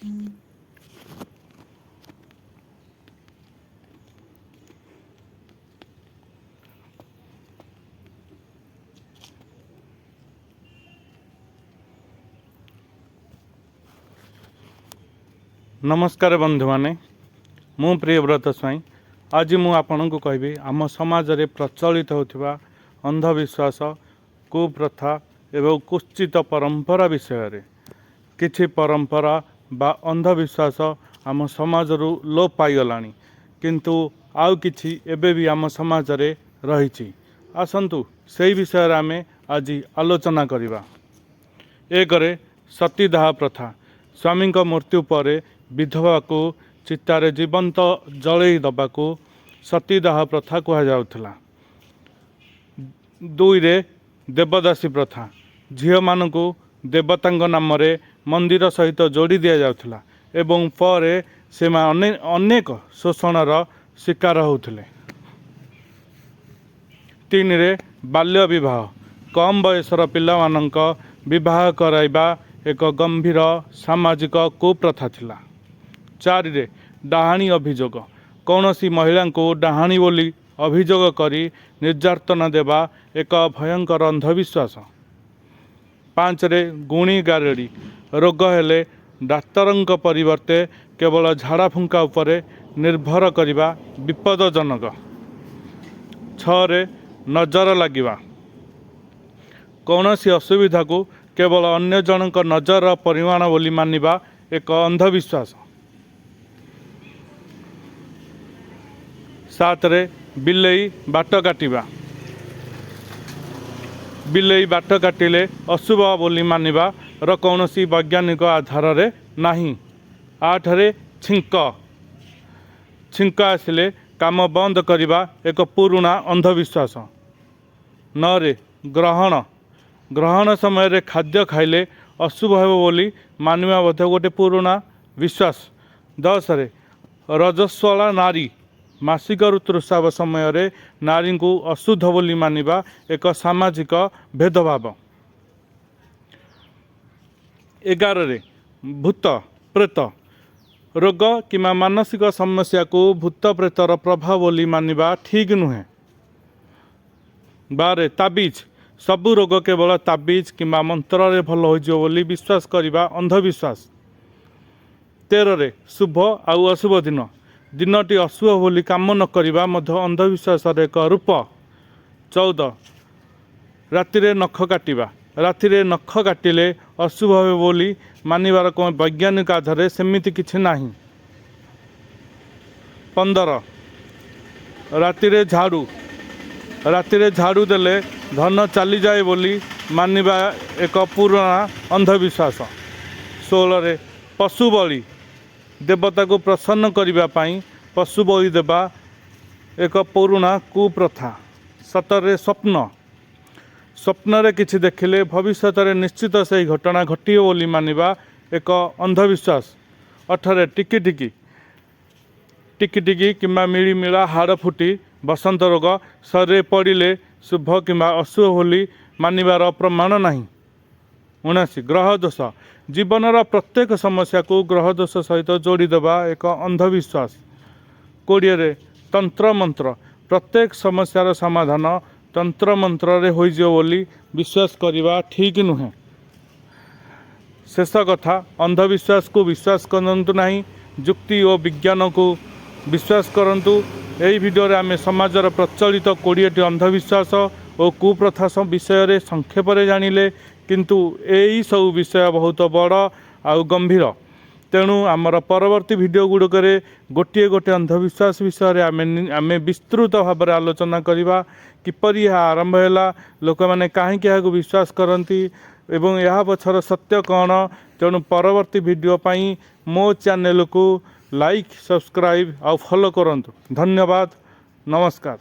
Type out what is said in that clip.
नमस्कार बंधु माने मु प्रियव्रत स्वाई आज मु आपन को कहबी आम समाज रे प्रचलित होथिबा अंधविश्वास कुप्रथा एवं कुश्चित परंपरा विषय रे किछि परंपरा बा अंधविश्वास आम समाज रु लोप पाइगलानी किंतु आउ किछि एबे भी आम समाज रे रहिछि। आसंतु सेही विषय रे आमे आज आलोचना करिबा। एक सतीदाह प्रथा स्वामी मृत्यु पर विधवा को चितारे जीवंत जलई दबाकू सतीदाह प्रथा कहुला। दुई देवदासी प्रथा झील मानू देवता नाम मंदिर सहित जोड़ी दि जाउथला एवं पर से अनेक शोषणर शिकार होते। तीन बाल्य विवाह कम बयसर पिला मानक विवाह कराइबा एक गंभीर सामाजिक कुप्रथा थिला। चार डाहाणी अभियोग कौन सी महिला को डाहाणी बोली अभियोग करी निर्यातना देवा एक भयंकर अंधविश्वास। पाँच गुणी गारेड़ी रोग हेले डाक्तरंक परिवर्ते केवल झाड़ा फुंका उपरे निर्भर करिबा विपदजनक। छः नजर लागिबा कौन सी असुविधा को केवल अन्य जनक नजर परिमाण बोली मानिबा एक अंधविश्वास। सात बिलेई बाट काटिबा बिलेई बाट काटिले अशुभ बोली मानिबा र कौनसी वैज्ञानिक आधार रे नाही। आठ छिंक आसिले काम बंद करिबा एक पुराना अंधविश्वास। नौ ग्रहण समय रे खाद्य खाइले अशुभ हेबो बोली मानिबा बोध गोटे पुराना विश्वास। 10 रजस्वला नारी मासिक ऋतुस्राव समय रे नारी को अशुद्ध बोली मानिबा एक सामाजिक भेदभाव। 11 भूत प्रेत रोग किमा मानसिक समस्या को भूत प्रेतर प्रभाव बोली मानिबा ठीक नुहे। 12 ताबीज सबु रोग केवल ताबीज किमा मंत्र रे भल हो बोली विश्वास करिबा अंधविश्वास। 13 शुभ आउ अशुभ दिनटी अशुभ बोली काम न करिबा मध्य अंधविश्वास एक रूप। 14 रातिरे नख काटिबा रातिरे नख काटिले अशुभ हे बोली मानिबार कोन वैज्ञानिक आधार सेमिति किछि नाही। 15 रातिरे झाड़ू देले धन चली जाए बोली मानिबा एक पुराना अंधविश्वास। 16 पशु बलि देवता को प्रसन्न करिबा पाई पशु बलि देबा एक पुराना कुप्रथा। 17 स्वप्न रे किछि देखिले भविष्यत रे निश्चित से घटना घटियो बोली मानिबा एक अंधविश्वास। 18 टिकी किंबा मिलीमिला हाड़ फुटी बसंत रोग शरीर पड़िले शुभ किंबा अशुभ बोली मानिबार प्रमाण नहीं। 19 ग्रह दोष जीवनर प्रत्येक समस्या को ग्रह दोष सहित जोड़ी देवा एक अंधविश्वास। 20 तंत्र मंत्र प्रत्येक समस्यार समाधान तंत्र मंत्र रे होई जो बोली विश्वास करिबा ठीक नुहे। शेष कथा अंधविश्वास को विश्वास करंतु नहीं युक्ति और विज्ञान को विश्वास करंतु। यही वीडियो रे आमे समाजर प्रचलित 20टी अंधविश्वास और कुप्रथा विषय रे संक्षेप रे जानिले किंतु यही सब विषय बहुत बड़ आउ गंभीर। तेणु आमर परवर्ती वीडियो गुड़क गोटे गोटे अंधविश्वास विषय आमे विस्तृत भाव में आलोचना करवा किपरि यह आरंभ है लोक मैंने कहीं विश्वास करती एवं यह पछर सत्य कौन। तेणु परवर्ती वीडियो पाई मो चैनल को लाइक सब्सक्राइब और फॉलो करंतु। धन्यवाद। नमस्कार।